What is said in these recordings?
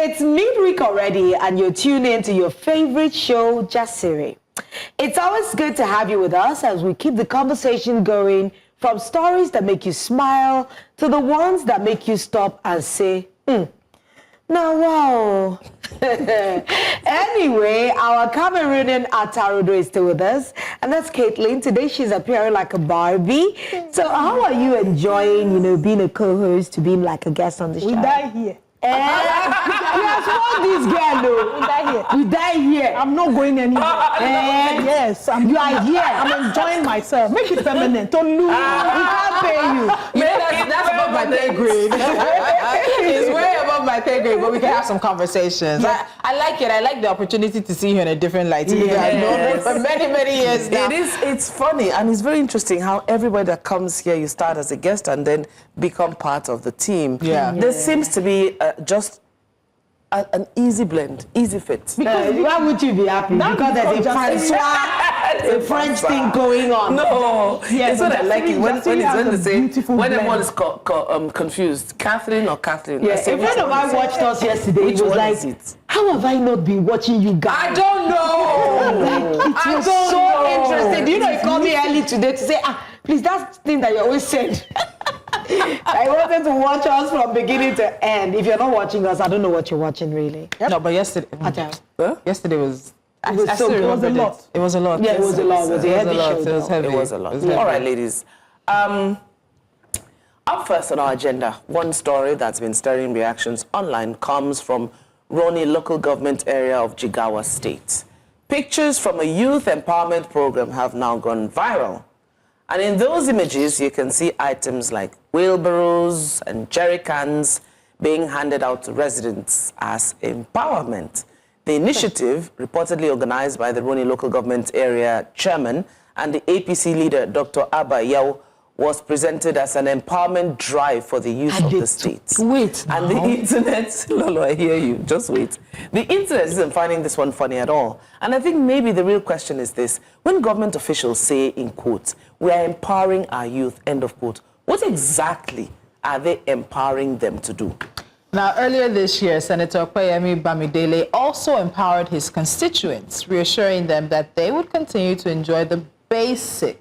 It's midweek already, and you're tuned in to your favorite show, Jasiri. It's always good to have you with us as we keep the conversation going from stories that make you smile to the ones that make you stop and say, now, wow. Anyway, our Cameroonian Atarodo is still with us, and that's Kathleen. Today she's appearing like a Barbie. So how are you enjoying, being a co-host to being like a guest on the show? We die here. You have told this girl, though. We die here. We die here. I'm not going anywhere. Yes, you are here. I'm enjoying myself. Make it permanent. Tolu, we can't pay you. That's above my pay grade. It's way above my pay grade, but we can have some conversations. Yeah. I like it. I like the opportunity to see you in a different light. Yes. I've known you for many, many years now. It's funny, and it's very interesting how everybody that comes here, you start as a guest and then become part of the team. Yeah. There seems to be just an easy blend, easy fit. Why would you be happy? Because there's a French thing going on. No, Yes, it's what I like it when they say, when everyone is blend. confused, Katherine or Kathleen. Yeah, a friend of mine watched us yesterday. Which He was one like, is it? how have I not been watching you guys? I don't know. It was so interesting. Do you know, he called me early today to say, please, that's the thing that you always said. I wanted to watch us from beginning to end. If you're not watching us, I don't know what you're watching, really. No, but yesterday was... It was so good. It was a lot. It was a lot. Yeah, it was a lot. It was a heavy show. It was heavy. It was a lot. All right, ladies. Up first on our agenda, one story that's been stirring reactions online comes from Roni local government area of Jigawa state. Pictures from a youth empowerment program have now gone viral. And in those images, you can see items like wheelbarrows and jerrycans being handed out to residents as empowerment. The initiative, reportedly organized by the Roni local government area chairman and the APC leader, Dr Abba Ya'u, was presented as an empowerment drive for the youth of the state. Wait. And the internet, Lolo, I hear you, just wait. The internet isn't finding this one funny at all. And I think maybe the real question is this: when government officials say, in quotes, we are empowering our youth, end of quote, what exactly are they empowering them to do? Now, earlier this year, Senator Opeyemi Bamidele also empowered his constituents, reassuring them that they would continue to enjoy the basic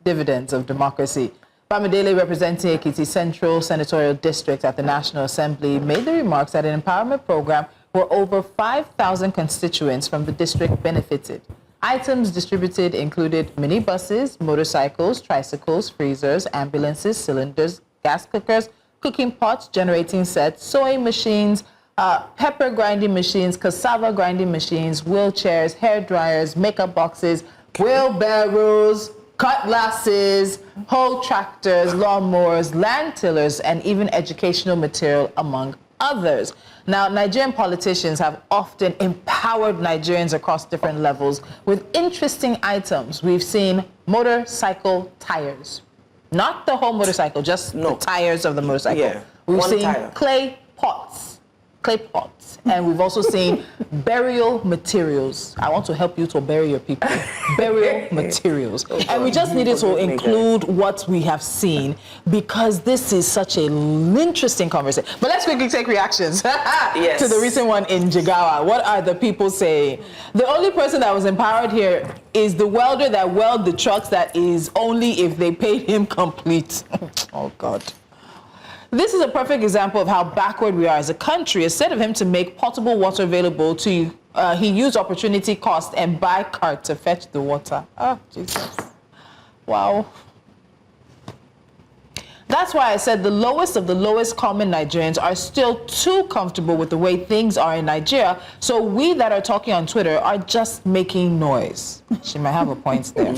dividends of democracy. Bamidele, representing Ekiti Central Senatorial District at the National Assembly, made the remarks that an empowerment program where over 5,000 constituents from the district benefited. Items distributed included minibuses, motorcycles, tricycles, freezers, ambulances, cylinders, gas cookers, cooking pots, generating sets, sewing machines, pepper grinding machines, cassava grinding machines, wheelchairs, hair dryers, makeup boxes, wheelbarrows, cutlasses, hoe tractors, lawnmowers, land tillers, and even educational material, among others. Now, Nigerian politicians have often empowered Nigerians across different levels with interesting items. We've seen motorcycle tires. Not the whole motorcycle, just the tires of the motorcycle. Yeah, we've seen tire. clay pots, and we've also seen burial materials. I want to help you to bury your people. Burial materials. And we just needed to include what we have seen because this is such an interesting conversation. But let's quickly take reactions to the recent one in Jigawa. What are the people saying? The only person that was empowered here is the welder that weld the trucks that is only if they paid him complete. Oh, God. This is a perfect example of how backward we are as a country. Instead of him to make potable water available to you, he used opportunity cost and buy cart to fetch the water. Oh, Jesus. Wow. That's why I said the lowest of the lowest common Nigerians are still too comfortable with the way things are in Nigeria, so we that are talking on Twitter are just making noise. She might have a point there.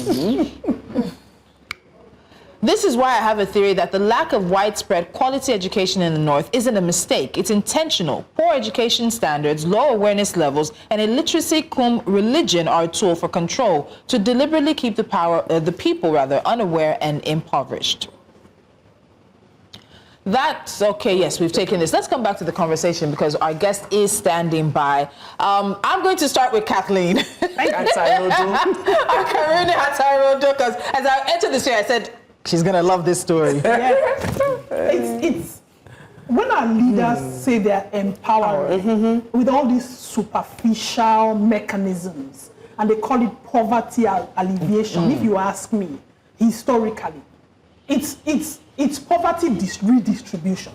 This is why I have a theory that the lack of widespread quality education in the North isn't a mistake. It's intentional. Poor education standards, low awareness levels, and illiteracy cum religion are a tool for control to deliberately keep the people unaware and impoverished. That's okay. Yes, we've taken this. Let's come back to the conversation because our guest is standing by. I'm going to start with Kathleen. Because as I entered the show, I said, she's going to love this story. Yeah. It's when our leaders say they're empowering with all these superficial mechanisms, and they call it poverty alleviation, if you ask me, historically, it's poverty redistribution.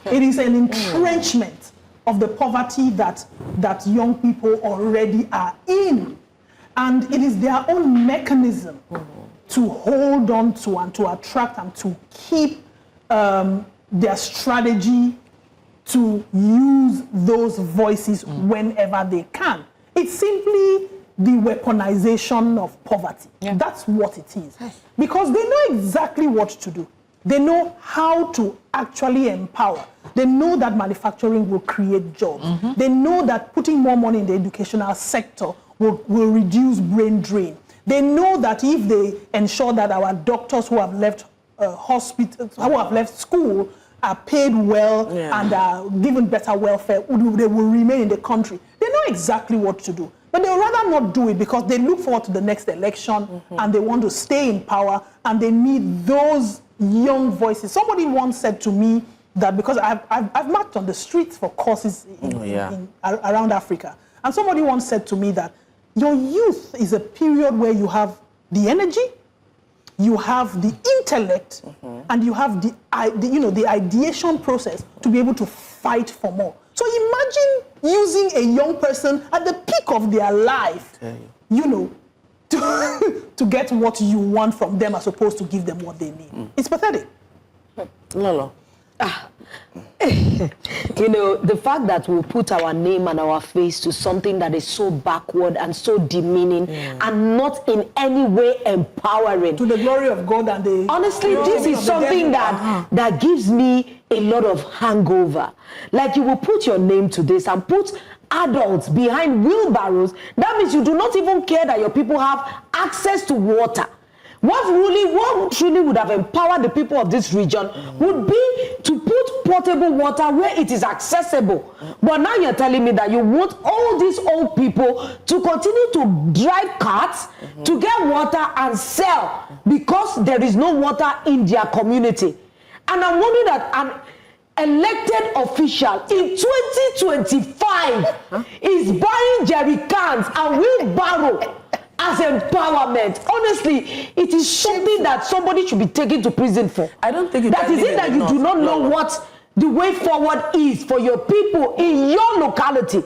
It is an entrenchment of the poverty that young people already are in. And it is their own mechanism to hold on to and to attract and to keep their strategy to use those voices whenever they can. It's simply the weaponization of poverty. Yeah. That's what it is. Because they know exactly what to do. They know how to actually empower. They know that manufacturing will create jobs. They know that putting more money in the educational sector will reduce brain drain. They know that if they ensure that our doctors who have left hospitals, who have left school, are paid well and are given better welfare, they will remain in the country. They know exactly what to do. But they would rather not do it because they look forward to the next election and they want to stay in power and they need those young voices. Somebody once said to me that, because I've marched on the streets for causes around Africa, and somebody once said to me that your youth is a period where you have the energy, you have the intellect, and you have the ideation process to be able to fight for more. So imagine using a young person at the peak of their life, to get what you want from them as opposed to give them what they need. It's pathetic. Lolo. The fact that we put our name and our face to something that is so backward and so demeaning and not in any way empowering. To the glory of God and the... Honestly, this is something that gives me a lot of hangover. Like, you will put your name to this and put adults behind wheelbarrows. That means you do not even care that your people have access to water. What truly would have empowered the people of this region would be to put portable water where it is accessible. But now you're telling me that you want all these old people to continue to drive carts to get water and sell because there is no water in their community. And I'm wondering that an elected official in 2025 is buying jerrycans and wheelbarrow as empowerment. Honestly, it is something that somebody should be taken to prison for. I don't think that is it that you do not know what the way forward is for your people in your locality.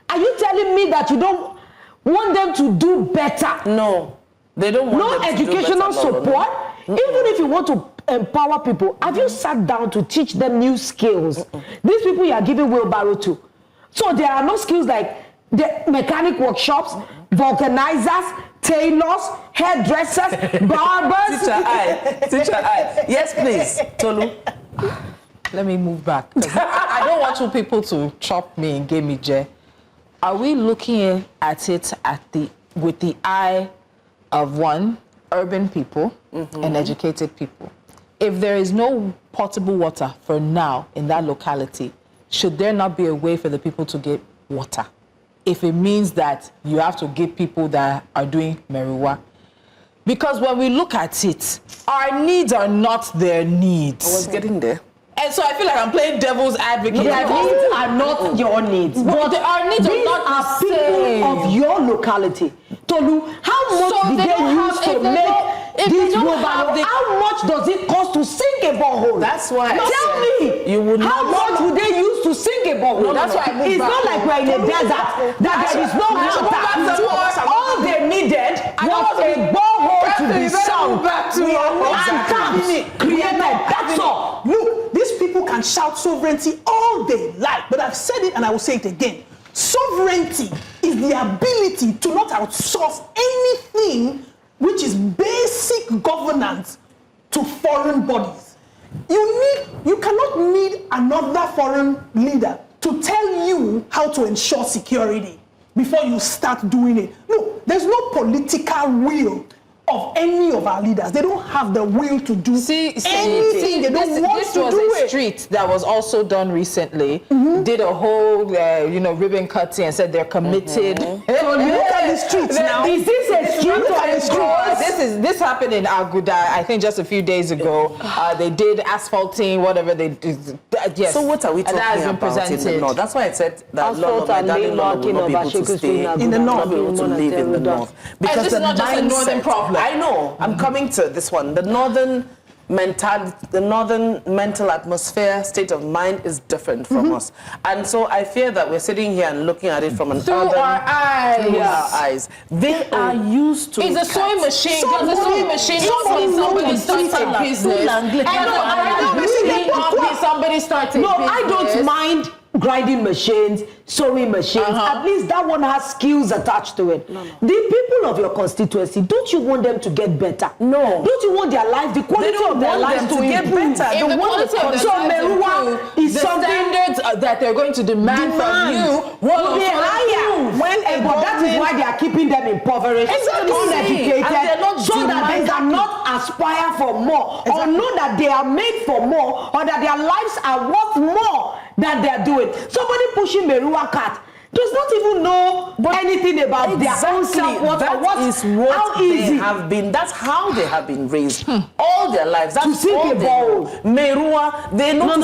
Are you telling me that you don't want them to do better? No, they don't want them to do better. No educational support? Even if you want to empower people, have you sat down to teach them new skills? These people you are giving wheelbarrow to. So there are no skills like the mechanic workshops, vulcanizers, tailors, hairdressers, barbers. Teacher I. Yes, please, Tolu. Let me move back. I don't want you people to chop me and give me J. Are we looking at it with the eye of one, urban people and educated people? If there is no potable water for now in that locality, should there not be a way for the people to get water? If it means that you have to give people that are doing marijuana. Because when we look at it, our needs are not their needs. I was getting there. And so I feel like I'm playing devil's advocate. Their needs are not your needs. But our needs are not the people of your locality. Tolu, how much did they use to make this wheelbarrow? How much does it cost to sink a borehole? That's why. Tell me, how much would they use to sink a borehole? That's why it's not like we're in a desert that there is no water. All they needed was a borehole to be sunk and taps created. That's all. Look, these people can shout sovereignty all they like, but I've said it and I will say it again. Sovereignty is the ability to not outsource anything which is basic governance to foreign bodies. You cannot need another foreign leader to tell you how to ensure security before you start doing it. No, there's no political will of any of our leaders. They don't have the will to do anything. They don't want to do it. This was a street that was also done recently. Did a whole, ribbon cutting and said they're committed. So you look at the streets now. Is this a street or a street? This happened in Aguda, I think just a few days ago. They did asphalting, whatever they did. yes. So what are we talking That has been about in the presented. north? That's why I said that Asphalt Lolo, my and darling Lolo, will not be able to stay in the north. not be able to live in the north. Because this is not just a northern mindset- problem. I know. I'm coming to this one. The northern mentality, the northern mental atmosphere, state of mind is different from us. And so I fear that we're sitting here and looking at it from an Through urban... our eyes. Through our eyes. They are used to It's a sewing machine. Does a sewing machine not mean somebody starts a business? Somebody starts a business. No, I don't mind grinding machines, sewing machines. At least that one has skills attached to it. The people of your constituency, don't you want them to get better? No. Don't you want their life, the quality of their lives to get improve? better. If the quality of So Meruwa is the something standards that they're going to demand from you will be higher. But that is why they are keeping them impoverished, uneducated, And they're not so that they cannot aspire for more, or know that they are made for more, or that their lives are worth more than they are doing. Somebody pushing Meruwa cart does not even know anything about their own self-worth or how easy. That's how they have been raised all their lives. That's To sink all a they ball. know. Meruwa, they know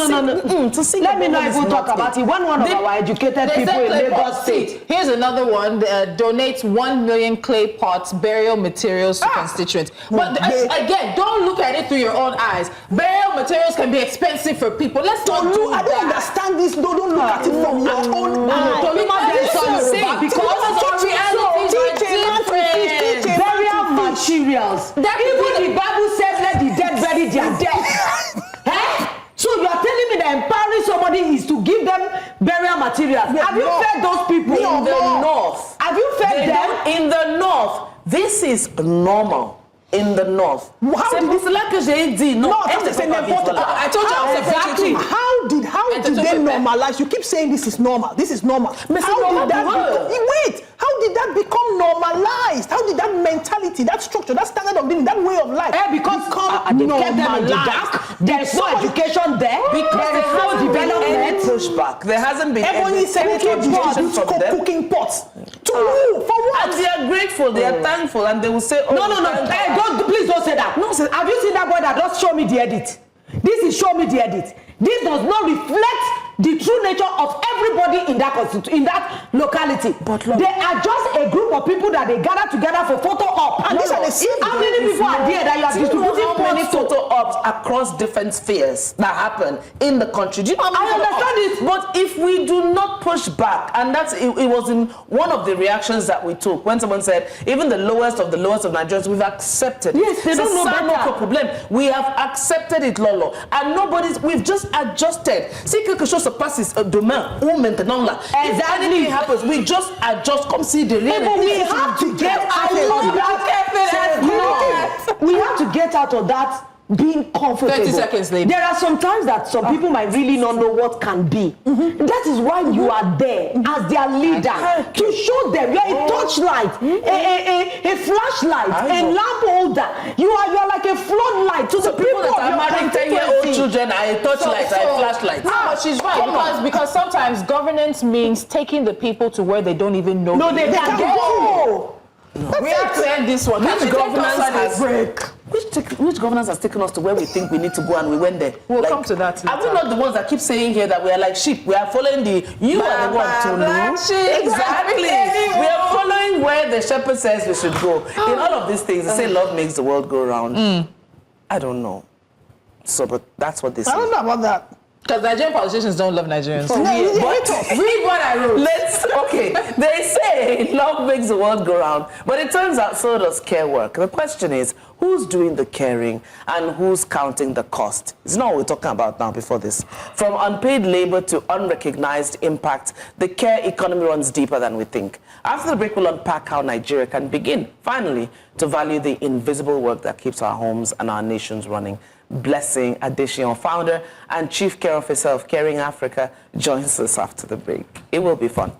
To sink Let me not even talk about it. One of our educated people in Lagos State. Here's another one. Donates 1 million clay pots, burial materials to constituents. But again, don't look at it through your own eyes. Burial materials can be expensive for people. Let's not do that. I don't understand this. Don't look at it from your own eyes. Burial materials. Even the Bible says let the dead bury their dead. So you are telling me that empowering somebody is to give them burial materials. Have you fed those people in the north? Have you fed them? In the north, this is normal. In the north. How did this I told you I was exactly. How did they normalize? You keep saying this is normal. This is normal. Wait. How did that become normalized? How did that mentality, that structure, that standard of living, that way of life because they kept them in the dark. There's no education there. Because there is no development. Pushback. There hasn't been any education from them. Cooking pots. To who? For what? And they are grateful. They are thankful. And they will say, oh, no. Please don't say that. No, have you seen that boy that does show me the edit? This is show me the edit. This does not reflect the true nature of everybody in that locality. But look, they are just a group of people that they gather together for photo op. And these are the how many people are there that you are distributing how many photo ops across different spheres that happen in the country? Do you know how many? I understand it, but if we do not push back, and that's it was in one of the reactions that we took when someone said, even the lowest of Nigerians, we've accepted. Yes, they don't know better. Problem. We have accepted it, Lolo, and we've just adjusted. See, quelque chose se passe demain ou maintenant là. If anything happens, we just adjust. Come see the real. But we have to get out of that. We have to get out of that being comfortable. 30 seconds later. There are some times that some people might really not know what can be. That is why you are there as their leader to show them. You are a torchlight, a flashlight, a lamp holder. You are like a floodlight to the people that are marrying 10-year-old children. Are a torchlight, a flashlight. No, she's right because sometimes governance means taking the people to where they don't even know. No, they can't go. We have to end this one. Which governance has taken us to where we think we need to go and we went there? We'll come to that later. Are we not the ones that keep saying here that we are like sheep? We are following you are the one to know. Exactly. We are following where the shepherd says we should go. In all of these things, they say love makes the world go round. I don't know. So, but that's what they say. I don't know about that. Because Nigerian politicians don't love Nigerians. Read what I wrote. They say love makes the world go round, but it turns out so does care work. The question is, who's doing the caring and who's counting the cost? It's not what we're talking about now before this. From unpaid labor to unrecognized impact, the care economy runs deeper than we think. After the break, we'll unpack how Nigeria can begin, finally, to value the invisible work that keeps our homes and our nations running. Blessing Adesiyan, founder and chief care officer of Caring Africa, joins us after the break. It will be fun.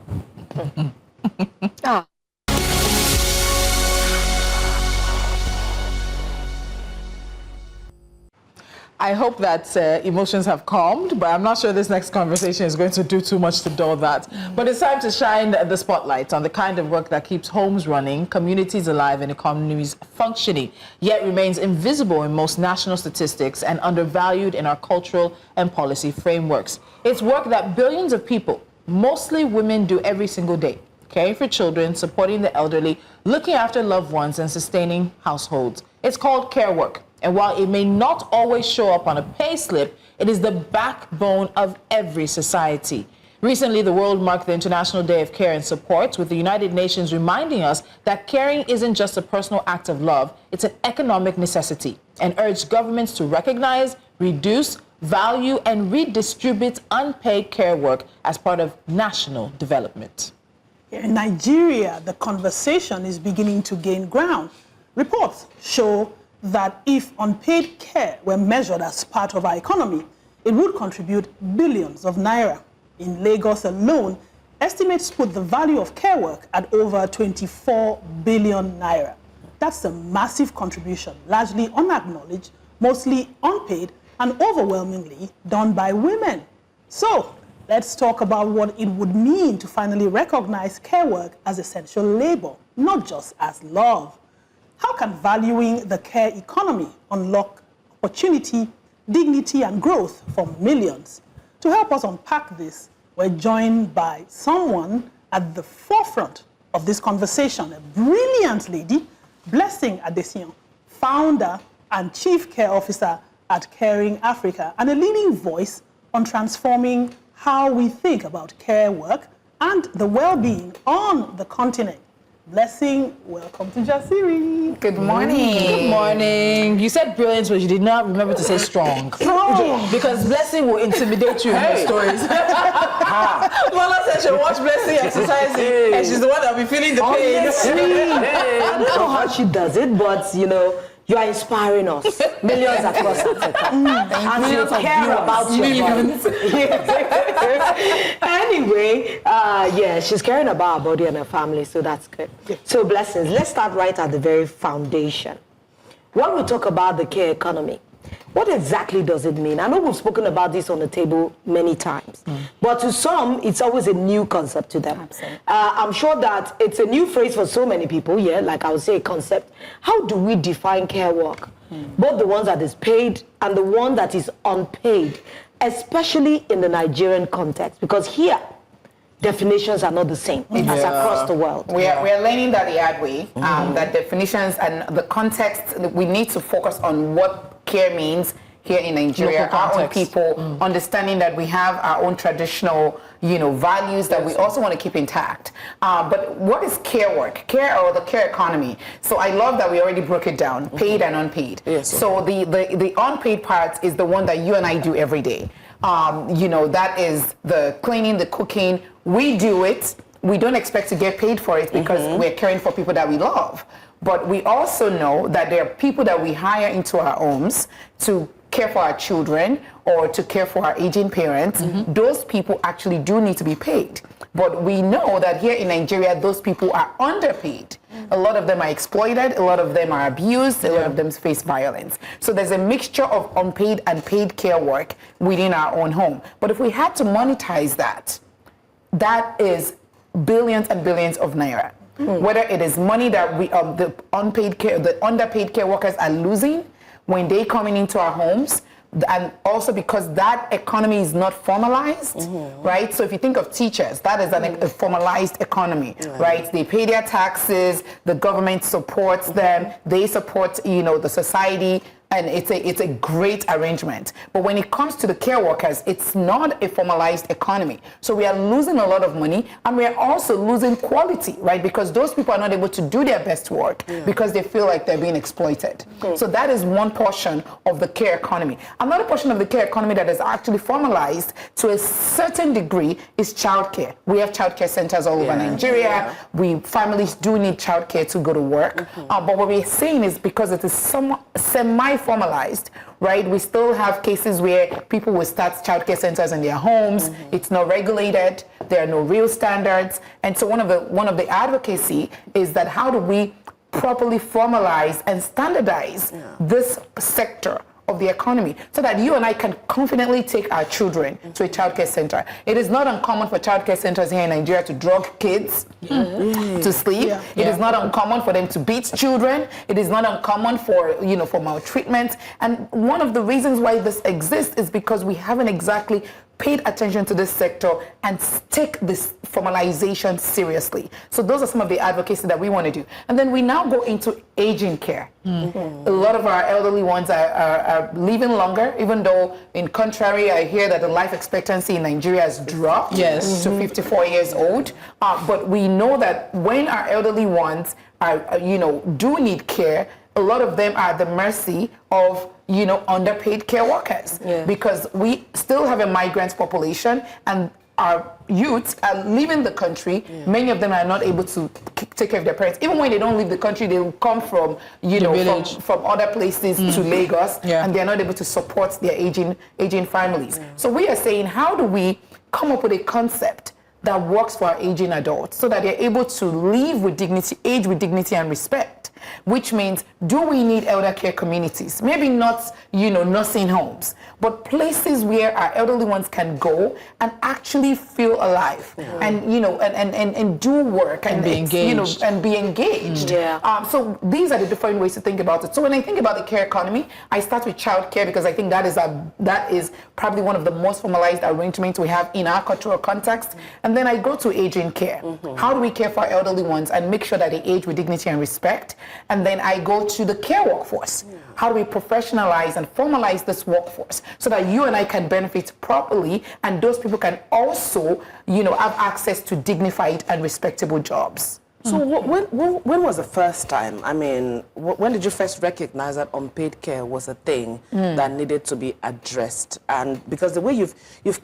I hope that emotions have calmed, but I'm not sure this next conversation is going to do too much to dull that. But it's time to shine the spotlight on the kind of work that keeps homes running, communities alive, and economies functioning, yet remains invisible in most national statistics and undervalued in our cultural and policy frameworks. It's work that billions of people, mostly women, do every single day. Caring for children, supporting the elderly, looking after loved ones, and sustaining households. It's called care work. And while it may not always show up on a pay slip, it is the backbone of every society. Recently, the world marked the International Day of Care and Support, with the United Nations reminding us that caring isn't just a personal act of love, it's an economic necessity, and urged governments to recognize, reduce, value, and redistribute unpaid care work as part of national development. In Nigeria, the conversation is beginning to gain ground. Reports show that if unpaid care were measured as part of our economy, it would contribute billions of naira. In Lagos alone, estimates put the value of care work at over 24 billion naira. That's a massive contribution, largely unacknowledged, mostly unpaid, and overwhelmingly done by women. So, let's talk about what it would mean to finally recognize care work as essential labor, not just as love. How can valuing the care economy unlock opportunity, dignity, and growth for millions? To help us unpack this, we're joined by someone at the forefront of this conversation, a brilliant lady, Blessing Adesiyan, founder and chief care officer at Caring Africa, and a leading voice on transforming how we think about care work and the well-being on the continent. Blessing, welcome to Jasiri. Good morning. Good morning. You said brilliant, but you did not remember to say strong. Strong. Because Blessing will intimidate you in her stories. Mala said she'll watch Blessing exercising, and she's the one that'll be feeling the pain. I don't know how she does it, but you know, you are inspiring us. Millions across Africa. And you care about your body. Anyway, yeah, she's caring about her body and her family, so that's good. So Blessings, let's start right at the very foundation. When we talk about the care economy, what exactly does it mean? I know we've spoken about this on the table many times, but to some, it's always a new concept to them. Absolutely. I'm sure that it's a new phrase for so many people, yeah, like I would say a concept. How do we define care work? Both the ones that is paid and the one that is unpaid, especially in the Nigerian context, because here, definitions are not the same as across the world. We are learning that the hard way, that definitions and the context, we need to focus on what care means here in Nigeria, our own people, understanding that we have our own traditional, values that we also want to keep intact. But what is care work? Care or the care economy? So I love that we already broke it down, paid and unpaid. Yes. So the unpaid part is the one that you and I do every day. That is the cleaning, the cooking. We do it. We don't expect to get paid for it because we're caring for people that we love. But we also know that there are people that we hire into our homes to care for our children or to care for our aging parents. Those people actually do need to be paid. But we know that here in Nigeria, those people are underpaid. A lot of them are exploited, a lot of them are abused, a lot of them face violence. So there's a mixture of unpaid and paid care work within our own home. But if we had to monetize that, that is billions and billions of naira. Whether it is money that the underpaid care workers are losing when they coming into our homes, and also because that economy is not formalized, right? So if you think of teachers, that is a formalized economy, right? They pay their taxes, the government supports them, they support, the society, and it's a great arrangement. But when it comes to the care workers, it's not a formalized economy. So we are losing a lot of money, and we are also losing quality, right? Because those people are not able to do their best work because they feel like they're being exploited. So that is one portion of the care economy. Another portion of the care economy that is actually formalized to a certain degree is childcare. We have childcare centers all over Nigeria. Families do need childcare to go to work. But what we're saying is because it is semi-formalized, right? We still have cases where people will start childcare centers in their homes. It's not regulated. There are no real standards. And so one of the advocacy is that how do we properly formalize and standardize this sector of the economy, so that you and I can confidently take our children to a childcare center. It is not uncommon for childcare centers here in Nigeria to drug kids to sleep. Yeah. It is not uncommon for them to beat children. It is not uncommon for, for maltreatment. And one of the reasons why this exists is because we haven't exactly paid attention to this sector and take this formalization seriously. So those are some of the advocacy that we want to do. And then we now go into aging care. A lot of our elderly ones are living longer, even though in contrary, I hear that the life expectancy in Nigeria has dropped to 54 years old. But we know that when our elderly ones are, do need care, a lot of them are at the mercy of underpaid care workers, because we still have a migrant population and our youths are leaving the country. Many of them are not able to take care of their parents. Even when they don't leave the country, they will come from, from other places to Lagos, and they're not able to support their aging families. So we are saying, how do we come up with a concept that works for our aging adults so that they're able to live with dignity, age with dignity and respect? Which means, do we need elder care communities? Maybe not, nursing homes, but places where our elderly ones can go and actually feel alive and, and do work and be engaged. and be engaged. So these are the different ways to think about it. So when I think about the care economy, I start with child care because I think that is probably one of the most formalized arrangements we have in our cultural context. And then I go to aging care. How do we care for our elderly ones and make sure that they age with dignity and respect? And then I go to the care workforce. How do we professionalize and formalize this workforce so that you and I can benefit properly and those people can also, have access to dignified and respectable jobs? So when was the first time? I mean, when did you first recognize that unpaid care was a thing that needed to be addressed? And because the way you've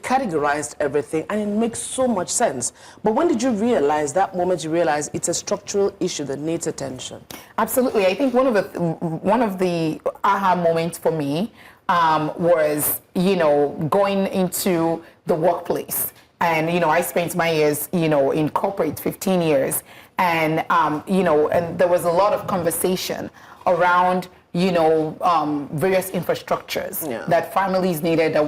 categorized everything, and it makes so much sense. But when did you realize, that moment you realized it's a structural issue that needs attention? Absolutely. I think one of the aha moments for me was, going into the workplace. And, I spent my years, in corporate, 15 years. And, and there was a lot of conversation around, various infrastructures that families needed, that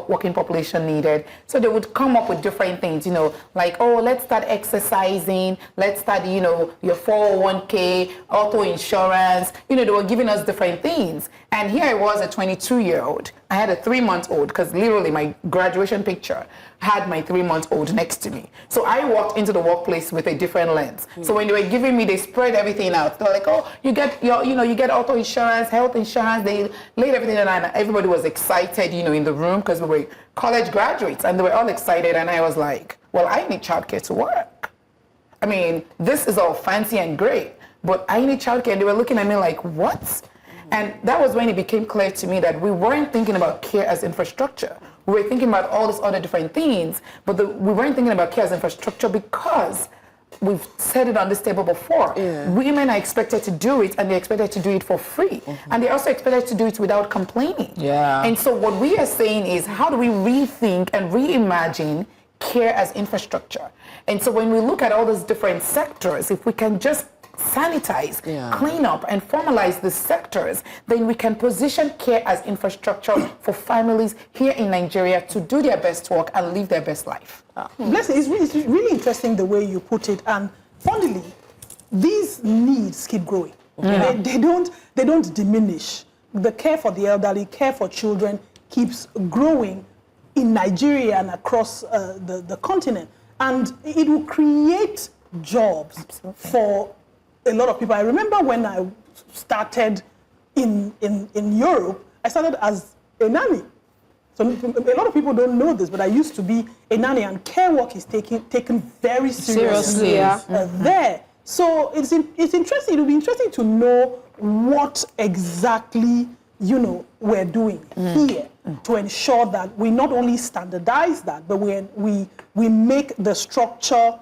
working population needed. So they would come up with different things, like, oh, let's start exercising, let's start, your 401k, auto insurance. They were giving us different things. And here I was, a 22-year-old. I had a 3-month-old, because literally my graduation picture had my 3-month-old next to me. So I walked into the workplace with a different lens. So when they were giving me, they spread everything out. They're like, oh, you get you get auto insurance, health insurance. They laid everything down, and everybody was excited, in the room, because we were college graduates, and they were all excited. And I was like, well, I need childcare to work. I mean, this is all fancy and great, but I need childcare. And they were looking at me like, what? And that was when it became clear to me that we weren't thinking about care as infrastructure. We were thinking about all these other different things, but we weren't thinking about care as infrastructure because we've said it on this table before. Women are expected to do it, and they're expected to do it for free. And they're also expected to do it without complaining. And so what we are saying is, how do we rethink and reimagine care as infrastructure? And so when we look at all these different sectors, if we can just sanitize, clean up, and formalize the sectors, then we can position care as infrastructure for families here in Nigeria to do their best work and live their best life. Blessing, it's really interesting the way you put it, and funnily, these needs keep growing. They don't diminish. The care for the elderly, care for children keeps growing in Nigeria and across the continent, and it will create jobs for a lot of people. I remember when I started in Europe, I started as a nanny. So a lot of people don't know this, but I used to be a nanny, and care work is taken very seriously there. So it's interesting. It'll be interesting to know what exactly we're doing here to ensure that we not only standardize that, but we make the structure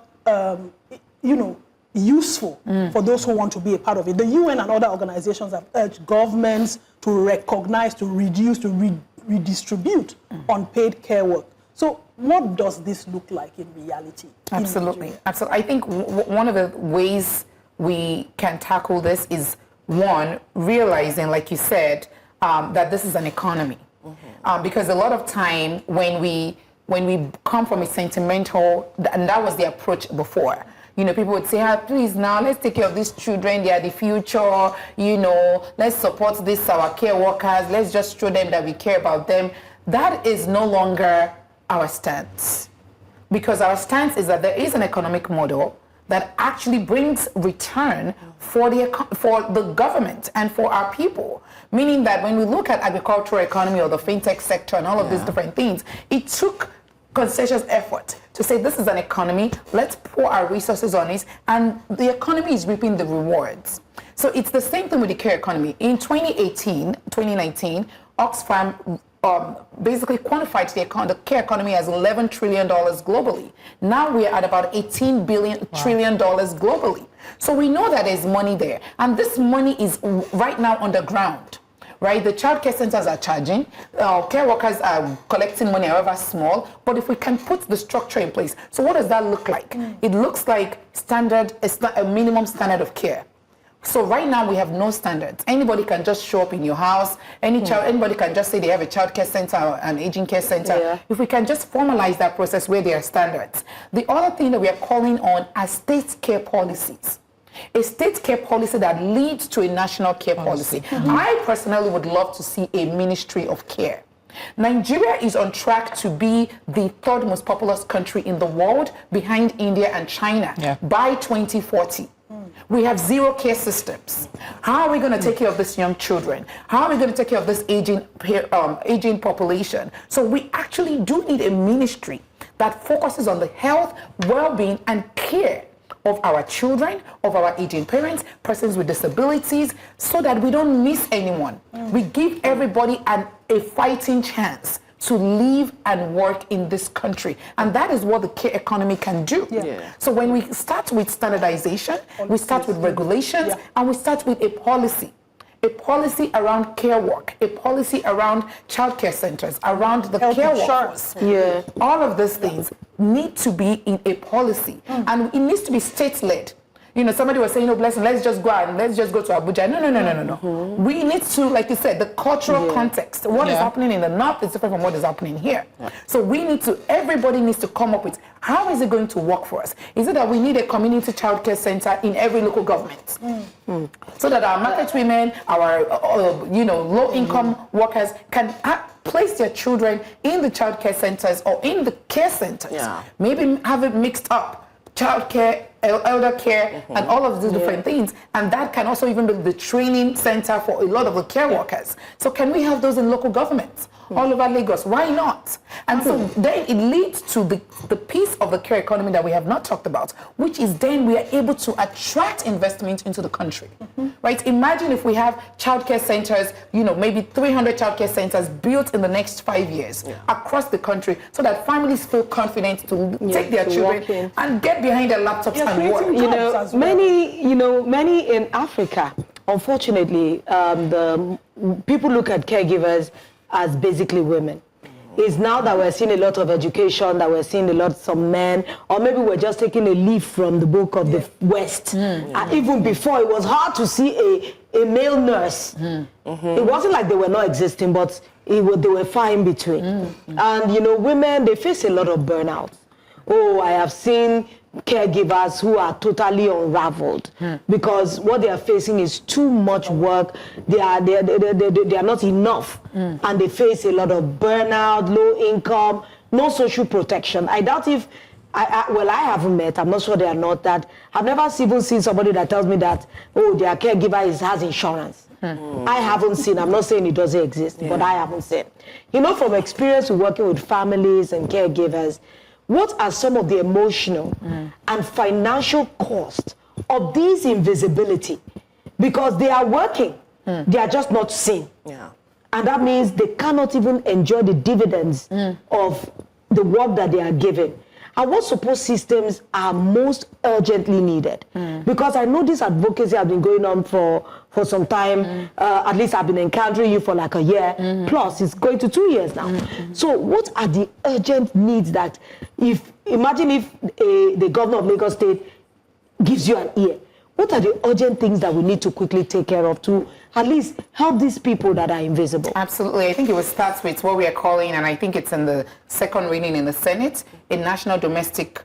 useful for those who want to be a part of it. The UN and other organizations have urged governments to recognize, to reduce, to redistribute unpaid care work. So what does this look like in reality? Absolutely. Absolutely. I think one of the ways we can tackle this is, one, realizing, like you said, that this is an economy. Because a lot of time when we come from a sentimental, and that was the approach before. You know, people would say, please now, let's take care of these children, they are the future, you know, let's support these our care workers, let's just show them that we care about them. That is no longer our stance. Because our stance is that there is an economic model that actually brings return for the government and for our people. Meaning that when we look at agricultural economy or the fintech sector and all of these different things, it took conscientious effort to say this is an economy, let's pour our resources on it, and the economy is reaping the rewards. So it's the same thing with the care economy. In 2019, Oxfam basically quantified the care economy as $11 trillion globally. Now we are at about $18 trillion globally. So we know that there's money there. And this money is right now on the ground. Right, the child care centers are charging, care workers are collecting money, however small, but if we can put the structure in place. So what does that look like? It looks like a minimum standard of care. So right now we have no standards. Anybody can just show up in your house. Anybody can just say they have a child care center or an aging care center. Yeah. If we can just formalize that process where there are standards. The other thing that we are calling on are state care policies. A state care policy that leads to a national care policy. I personally would love to see a ministry of care. Nigeria is on track to be the third most populous country in the world behind India and China by 2040. We have zero care systems. How are we going to take care of these young children? How are we going to take care of this aging population? So we actually do need a ministry that focuses on the health, well-being, and care of our children, of our aging parents, persons with disabilities, so that we don't miss anyone. We give everybody a fighting chance to live and work in this country. And that is what the care economy can do. So when we start with standardization, we start with regulations, and we start with a policy around care work, a policy around child care centers, around the care workers. All of these things need to be in a policy, and it needs to be state-led. You know, somebody was saying, Blessing, let's just go to Abuja. No. We need to, like you said, the cultural context. What is happening in the north is different from what is happening here. So everybody needs to come up with, how is it going to work for us? Is it that we need a community childcare center in every local government? So that our market women, our low-income workers can place their children in the childcare centers or in the care centers. Maybe have it mixed up. Childcare, elder care, and all of these different things. And that can also even be the training center for a lot of the care workers. So can we have those in local governments all over Lagos? Why not? And so then it leads to the piece of the care economy that we have not talked about, which is then we are able to attract investment into the country. Right? Imagine if we have childcare centers, maybe 300 childcare centers built in the next 5 years across the country, so that families feel confident to take their children and get behind their laptops and work. Many in Africa, unfortunately, the people look at caregivers as basically women. It's now that we're seeing a lot of education, that we're seeing some men, or maybe we're just taking a leaf from the book of the West. Even before, it was hard to see a male nurse. It wasn't like they were not existing, but they were far in between. And women, they face a lot of burnout. I have seen caregivers who are totally unraveled because what they are facing is too much work. They are not enough, and they face a lot of burnout, low income, no social protection. I doubt if I haven't met. I'm not sure they are not that. I've never even seen somebody that tells me that their caregiver has insurance. I haven't seen. I'm not saying it doesn't exist, but I haven't seen. From experience with working with families and caregivers, what are some of the emotional and financial costs of this invisibility? Because they are working, they are just not seen. And that means they cannot even enjoy the dividends of the work that they are given. And what support systems are most urgently needed? Because I know this advocacy has been going on for some time. At least I've been encountering you for like a year. Plus, it's going to 2 years now. So what are the urgent needs that imagine if the governor of Lagos State gives you an ear? What are the urgent things that we need to quickly take care of to at least help these people that are invisible? Absolutely. I think it will start with what we are calling, and I think it's in the second reading in the Senate, a national domestic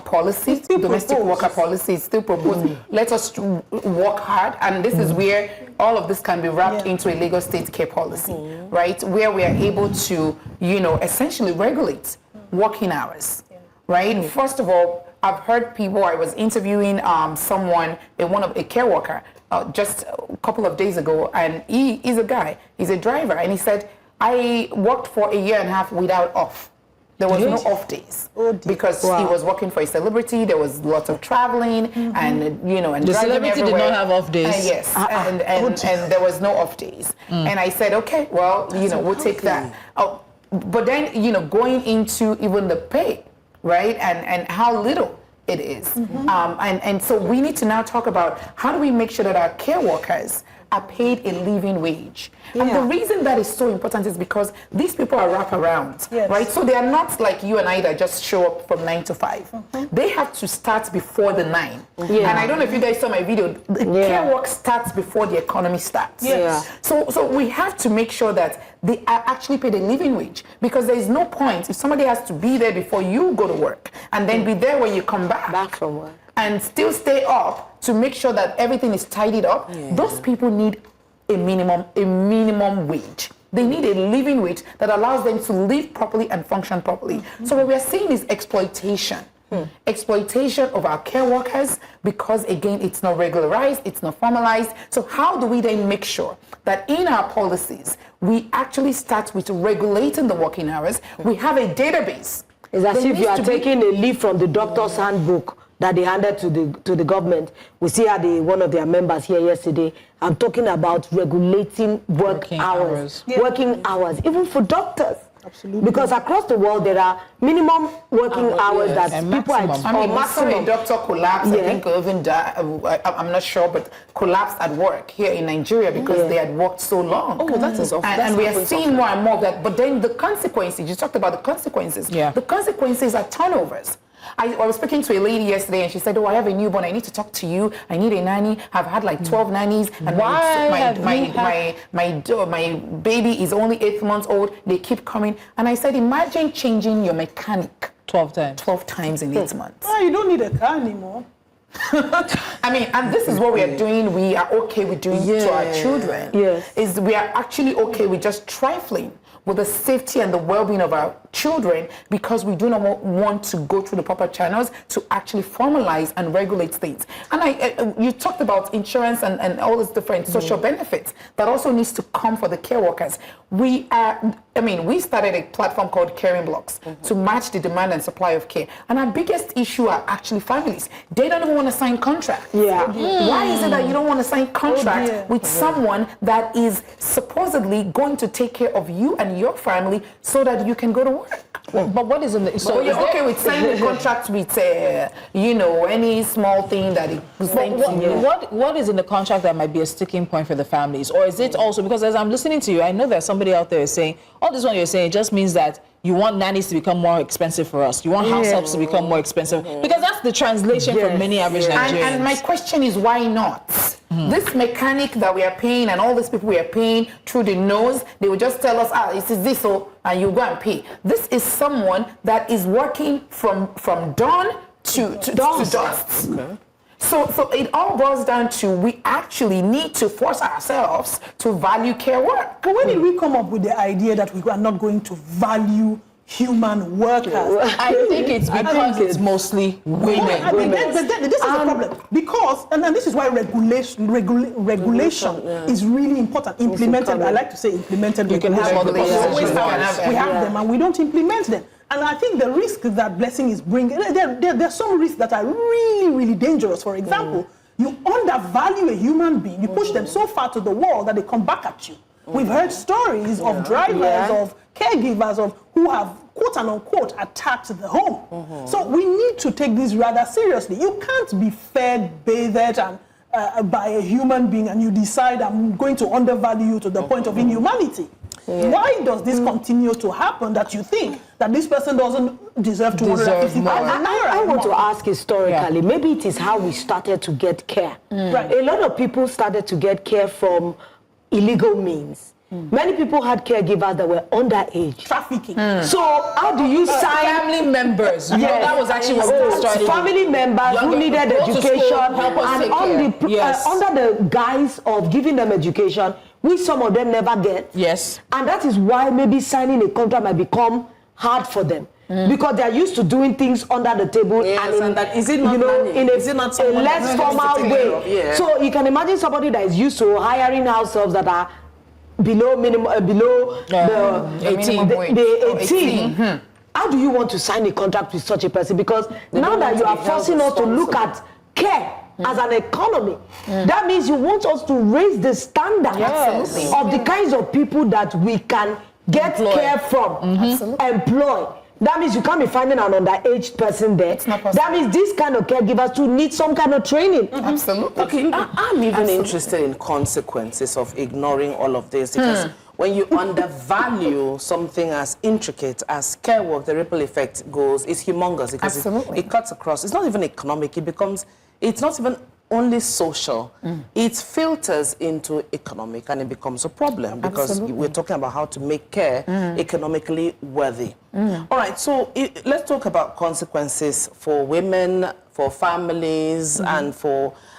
policy, domestic worker policy is still proposed. Let us work hard, and this is where all of this can be wrapped into a Lagos state care policy, right? Where we are able to, essentially regulate working hours, right? First of all, I've heard people, I was interviewing someone, a care worker, just a couple of days ago, and he's a guy, he's a driver, and he said, I worked for a year and a half without off. There was no off days because he was working for a celebrity. There was lots of traveling and and the celebrity everywhere. did not have off days. Yes, and there was no off days. And I said, okay, well, we'll take that. But then going into even the pay, right, and how little it is. And so we need to now talk about how do we make sure that our care workers are paid a living wage. And the reason that is so important is because these people are wraparound, right? So they are not like you and I that just show up from 9 to 5. They have to start before the 9. And I don't know if you guys saw my video, the care work starts before the economy starts. So we have to make sure that they are actually paid a living wage, because there is no point if somebody has to be there before you go to work and then be there when you come back from work and still stay up to make sure that everything is tidied up. Those people need a minimum wage. They need a living wage that allows them to live properly and function properly. So what we are seeing is exploitation. Exploitation of our care workers, because again, it's not regularized, it's not formalized. So how do we then make sure that in our policies, we actually start with regulating the working hours? We have a database. It's as if you are taking a leaf from the doctor's handbook that they handed to the government. We see how one of their members here yesterday. I'm talking about regulating working hours, even for doctors. Absolutely. Because across the world there are minimum working hours that people are. I saw a doctor collapse. I think even I'm not sure, but collapsed at work here in Nigeria because they had worked so long. Oh, that is awful. And we are seeing more and more of that. But then the consequences. You talked about the consequences. The consequences are turnovers. I was speaking to a lady yesterday and she said, oh, I have a newborn. I need to talk to you. I need a nanny. I've had like 12 nannies. And my baby is only 8 months old. They keep coming. And I said, imagine changing your mechanic 12 times. 12 times in 8 months. Oh, you don't need a car anymore. I mean, and this is what we are doing. We are okay with doing to our children. Is we are actually okay with just trifling with the safety and the well-being of our children, because we do not want to go through the proper channels to actually formalize and regulate things. And you talked about insurance and all these different social benefits that also needs to come for the care workers. We started a platform called Caring Blocks to match the demand and supply of care. And our biggest issue are actually families. They don't even want to sign contracts. Why is it that you don't want to sign contract with someone that is supposedly going to take care of you and your family so that you can go to work? But what is in the... So you're okay with signing a contract with, any small thing that is... What is in the contract that might be a sticking point for the families? Or is it also... Because as I'm listening to you, I know there's somebody out there saying, all this one you're saying just means that you want nannies to become more expensive for us. You want house helps to become more expensive. Because that's the translation for many average Nigerians. And my question is, why not? This mechanic that we are paying and all these people we are paying through the nose, they will just tell us, it is this, and you go and pay. This is someone that is working from dawn to dusk. Okay. So it all boils down to we actually need to force ourselves to value care work. But when did we come up with the idea that we are not going to value human workers? I think it's because it's mostly women. This is the problem. Because, and this is why regulation is really important. Implemented, I like to say implemented regulation. We have them and we don't implement them. And I think the risk that Blessing is bringing, there are some risks that are really, really dangerous. For example, you undervalue a human being, you push them so far to the wall that they come back at you. We've heard stories of drivers, of caregivers, of who have, quote and unquote, attacked the home. So we need to take this rather seriously. You can't be fed, bathed, and by a human being and you decide I'm going to undervalue you to the point of inhumanity. Why does this continue to happen that you think that this person doesn't deserve 250,000? I want to ask historically, maybe it is how we started to get care. A lot of people started to get care from illegal means. Many people had caregivers that were underage. Trafficking. So how do you sign family members? Yeah, that was actually what we started. Family members who needed education, and under the guise of giving them education, which some of them never get. Yes. And that is why maybe signing a contract might become hard for them. Because they are used to doing things under the table, and that is it not, in a less formal way. So you can imagine somebody that is used to hiring house helps that are below minimum, below the 18. How do you want to sign a contract with such a person? Because now that you are forcing us to look at care as an economy, that means you want us to raise the standard of the kinds of people that we can get care from, employ. That means you can't be finding an underage person there. That means this kind of caregivers too need some kind of training. Absolutely. Okay, I'm even interested in consequences of ignoring all of this, because when you undervalue something as intricate as care work, the ripple effect is humongous, because it cuts across. It's not even economic. It's not even only social. It filters into economic, and it becomes a problem, because we're talking about how to make care economically worthy. All right, so let's talk about consequences for women, for families, and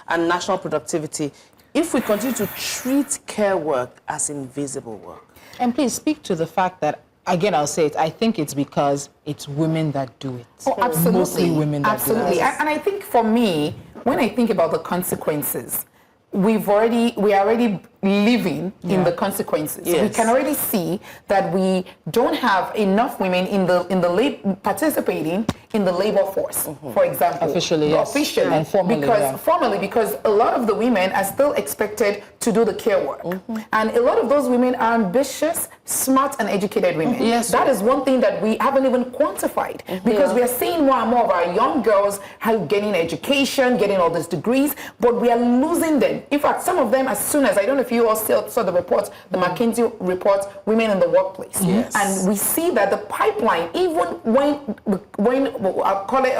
national productivity if we continue to treat care work as invisible work. And please speak to the fact that, again, I'll say it, I think it's because it's women that do it. Oh, absolutely. Mostly women that do it. Absolutely. And I think for me, when I think about the consequences, we are already living in the consequences. We can already see that we don't have enough women in the participating in the labor force, for example. Officially, yes. And formally, because a lot of the women are still expected to do the care work. And a lot of those women are ambitious, smart, and educated women. Yes. That is one thing that we haven't even quantified, because we are seeing more and more of our young girls getting education, getting all these degrees, but we are losing them. In fact, some of them, as soon as, I don't know if you all still saw the report, the McKinsey report, Women in the Workplace. And we see that the pipeline, even when I'll call it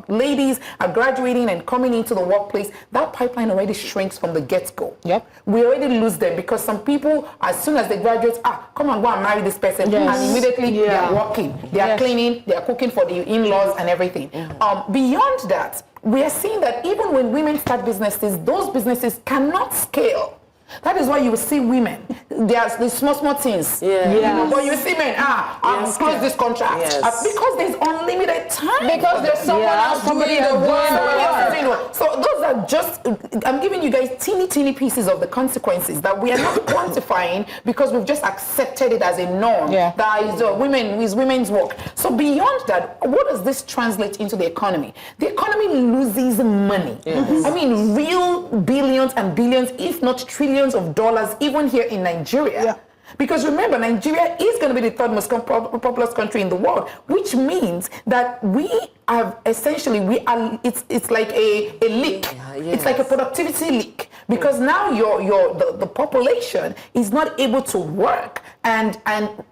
ladies are graduating and coming into the workplace, that pipeline already shrinks from the get-go. We already lose them, because some people, as soon as they graduate, come and go and marry this person, and immediately they are working, they are cleaning, they are cooking for the in-laws and everything. Beyond that, we are seeing that even when women start businesses, those businesses cannot scale. That is why you will see women. There's the small things. But you see men, I'll close this contract. Because there's unlimited time. Because there's someone else doing the work. So those are just, I'm giving you guys teeny pieces of the consequences that we are not quantifying, because we've just accepted it as a norm. That is women's work. So beyond that, what does this translate into the economy? The economy loses money. I mean, real billions and billions, if not trillions of dollars, even here in Nigeria. Because remember, Nigeria is going to be the third most populous country in the world, which means that we have essentially, it's like a leak. It's like a productivity leak, because now the population is not able to work and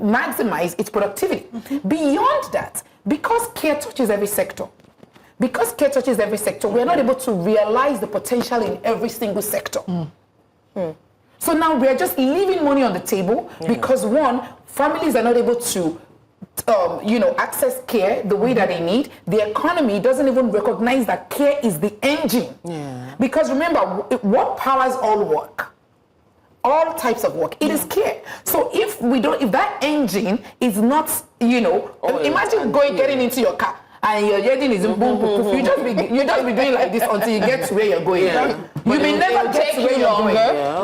maximize its productivity. Beyond that, because care touches every sector, we are not able to realize the potential in every single sector. So now we are just leaving money on the table, because one, families are not able to access care the way that they need. The economy doesn't even recognize that care is the engine. Because remember, what powers all work? All types of work. It is care. So if that engine is not, imagine getting into your car and your engine is boom, boom, boom. You just be doing like this until you get to where you're going. You may never get to where you're going.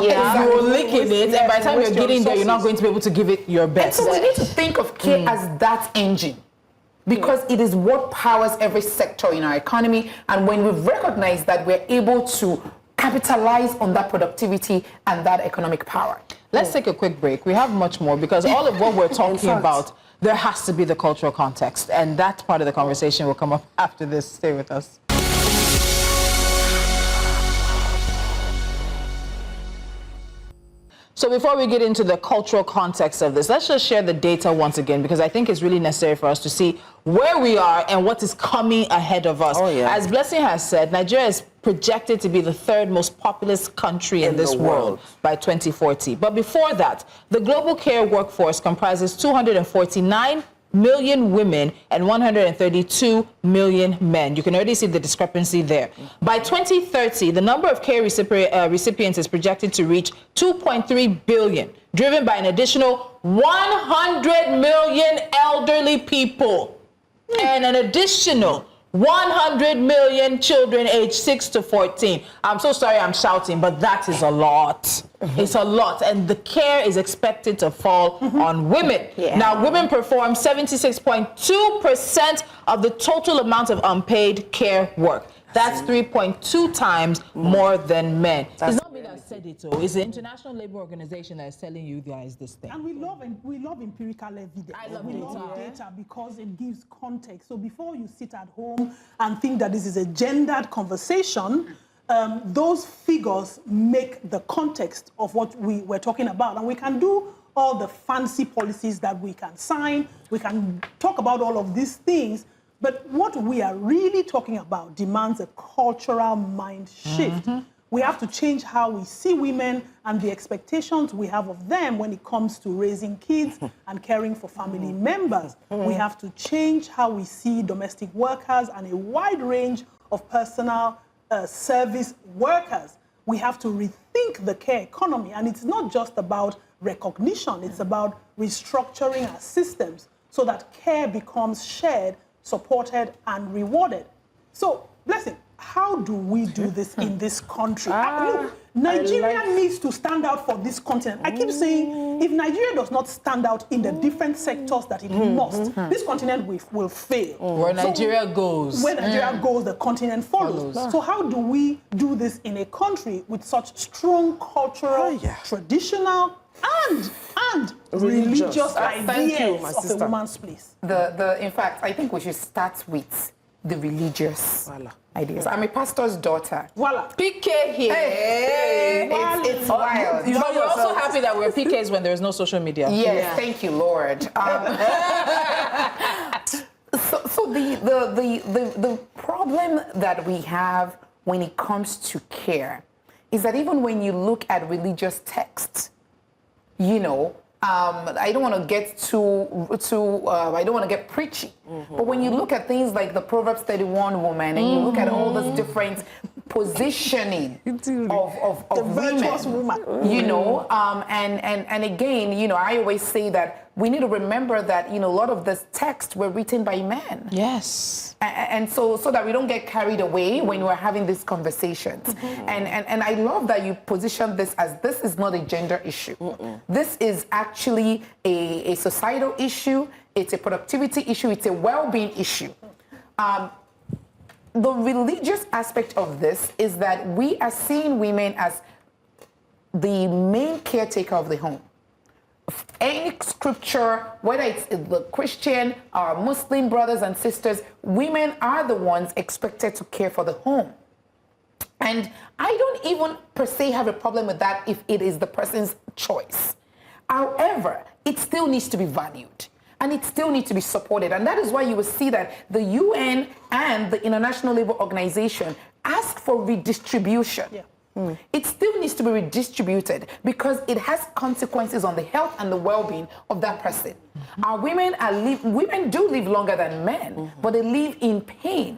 You're licking it, and by the time you're getting there, you're not going to be able to give it your best. And so we need to think of care as that engine, because it is what powers every sector in our economy. And when we recognize that, we're able to capitalize on that productivity and that economic power. Let's take a quick break. We have much more, because all of what we're talking about, there has to be the cultural context, and that part of the conversation will come up after this. Stay with us. So before we get into the cultural context of this, let's just share the data once again, because I think it's really necessary for us to see where we are and what is coming ahead of us. As Blessing has said, Nigeria is projected to be the third most populous country in this world by 2040. But before that, the global care workforce comprises 249 million women and 132 million men. You can already see the discrepancy there. By 2030, the number of care recipients is projected to reach 2.3 billion, driven by an additional 100 million elderly people and an additional 100 million children aged 6 to 14. I'm so sorry I'm shouting, but that is a lot. It's a lot. And the care is expected to fall on women. Now, women perform 76.2% of the total amount of unpaid care work. That's 3.2 times more than men. It's not me that said it, though. It's the International Labour Organization that is telling you guys this thing. And we love empirical evidence. I love data because it gives context. So before you sit at home and think that this is a gendered conversation, those figures make the context of what we were talking about. And we can do all the fancy policies that we can sign. We can talk about all of these things. But what we are really talking about demands a cultural mind shift. We have to change how we see women and the expectations we have of them when it comes to raising kids and caring for family members. We have to change how we see domestic workers and a wide range of personal service workers. We have to rethink the care economy. And it's not just about recognition. It's about restructuring our systems so that care becomes shared, supported, and rewarded. So, Blessing, how do we do this in this country? Look, Nigeria needs to stand out for this continent. I keep saying, if Nigeria does not stand out in the different sectors that it must, this continent will fail. Where Nigeria goes. Where Nigeria goes, the continent follows. So how do we do this in a country with such strong cultural, traditional, and religious ideas of a woman's place? In fact, I think we should start with the religious ideas. I'm a pastor's daughter. Voila. PK here. Hey, it's wild. But you're also happy that we're PKs when there's no social media. Yes, thank you, Lord. So the problem that we have when it comes to care is that even when you look at religious texts, you know, I don't want to get I don't want to get preachy. But when you look at things like the Proverbs 31 woman, and you look at all this different positioning of the virtuous woman, you know, and again, you know, I always say that we need to remember that, you know, a lot of this text were written by men. Yes. And so that we don't get carried away when we're having these conversations. And I love that you position this as this is not a gender issue. This is actually a societal issue. It's a productivity issue. It's a well-being issue. The religious aspect of this is that we are seeing women as the main caretaker of the home. Any scripture, whether it's the Christian or Muslim brothers and sisters, women are the ones expected to care for the home. And I don't even per se have a problem with that if it is the person's choice. However, it still needs to be valued. And it still needs to be supported. And that is why you will see that the UN and the International Labour Organization ask for redistribution. It still needs to be redistributed because it has consequences on the health and the well-being of that person. Our women do live longer than men, but they live in pain.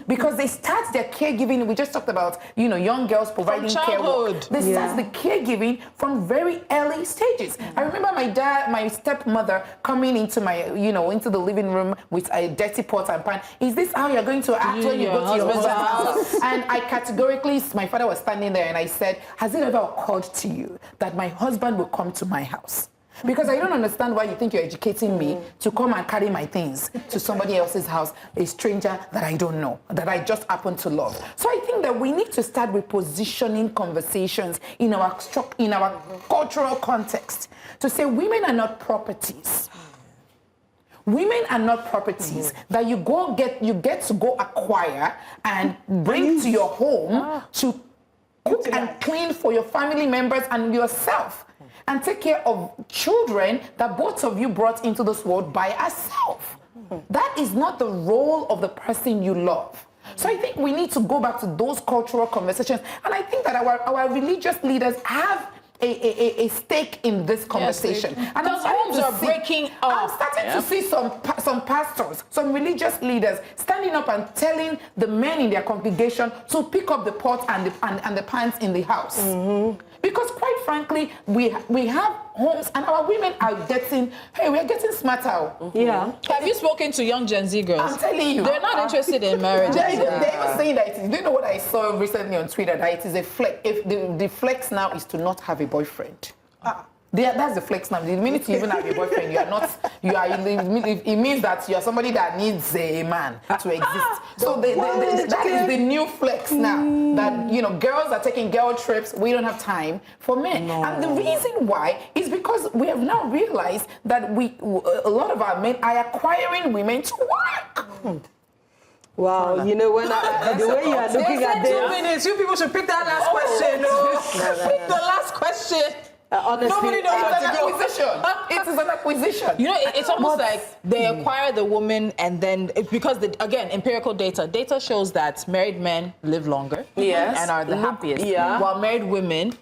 Because they start their caregiving, we just talked about, you know, young girls providing care work. They start the caregiving from very early stages. I remember my stepmother coming into into the living room with a dirty pot and pan. Is this how you're going to act when you go to your husband's house? And I categorically, my father was standing there and I said, has it ever occurred to you that my husband will come to my house? Because I don't understand why you think you're educating me to come and carry my things to somebody else's house, a stranger that I don't know, that I just happen to love. So I think that we need to start repositioning conversations in our cultural context to say women are not properties. Women are not properties that you get to go acquire and bring to your home to cook and clean for your family members and yourself. And take care of children that both of you brought into this world by yourself. That is not the role of the person you love. So I think we need to go back to those cultural conversations. And I think that our religious leaders have a stake in this conversation. Yes, and because homes are breaking up. I'm starting to see some pastors, some religious leaders standing up and telling the men in their congregation to pick up the pot and the pans in the house. Because quite frankly, we have homes and our women are we're getting smarter. Yeah. Have you spoken to young Gen Z girls? I'm telling you. They're not interested in marriage. They were saying that do you know what I saw recently on Twitter? That it is a flex. If the flex now is to not have a boyfriend. That's the flex now. The minute you even have a boyfriend, it means that you're somebody that needs a man to exist. So that is the new flex now. That, girls are taking girl trips. We don't have time for men. No. And the reason why is because we have now realized that a lot of our men are acquiring women to work. Wow, when the way you are looking at this. 2 minutes. You people should pick that last question. Pick the last question. Honestly, nobody knows what to do. It is an acquisition. It's almost like they acquire the woman and then, because, again, empirical data shows that married men live longer and are the happiest, while married women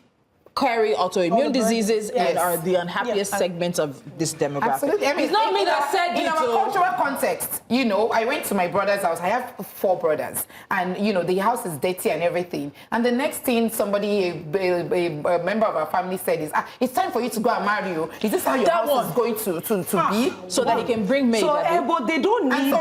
carry autoimmune diseases and are the unhappiest segments of this demographic. Absolutely. I mean, it's not me that said in our cultural context, I went to my brother's house. I have 4 brothers, and the house is dirty and everything. And the next thing somebody, a member of our family said is, it's time for you to go and marry you. Is this how your house is going to be? So that he can bring maids. But they don't need.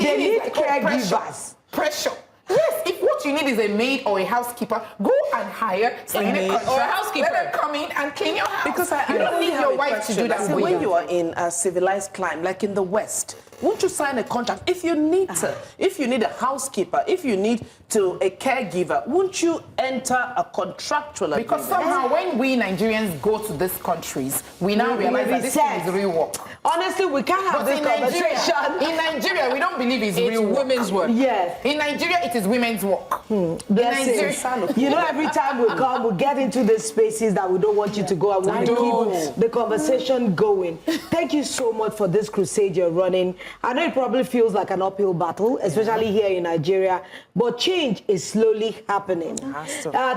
They need caregivers. Pressure. Yes, if what you need is a maid or a housekeeper, go and hire a maid or a housekeeper. Let them come in and clean your house. Because I don't need your wife to do that. So when you are in a civilized climate, like in the West, won't you sign a contract? If you need a housekeeper, if you need a caregiver, won't you enter a contractual agreement? Because somehow when we Nigerians go to these countries, we now realize that this is real work. Honestly, we can't have this conversation. In Nigeria, we don't believe it's real women's work. Yes. In Nigeria, it is women's work. Every time we come, we get into these spaces that we don't want you to go. I want to keep the conversation going. Thank you so much for this crusade you're running. I know it probably feels like an uphill battle, especially here in Nigeria, but change is slowly happening.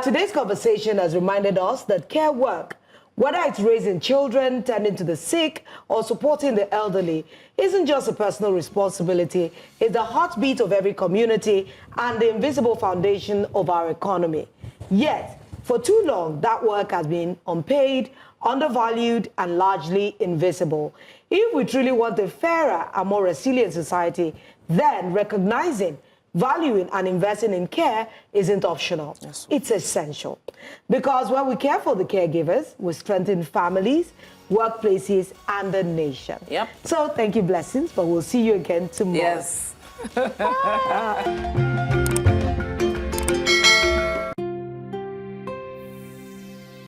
Today's conversation has reminded us that care work, whether it's raising children, tending to the sick, or supporting the elderly, isn't just a personal responsibility. It's the heartbeat of every community and the invisible foundation of our economy. Yet, for too long, that work has been unpaid, undervalued, and largely invisible. If we truly want a fairer and more resilient society, then recognizing, valuing, and investing in care isn't optional. It's essential. Because when we care for the caregivers, we strengthen families, workplaces, and the nation. So thank you, Blessings, but we'll see you again tomorrow. Yes.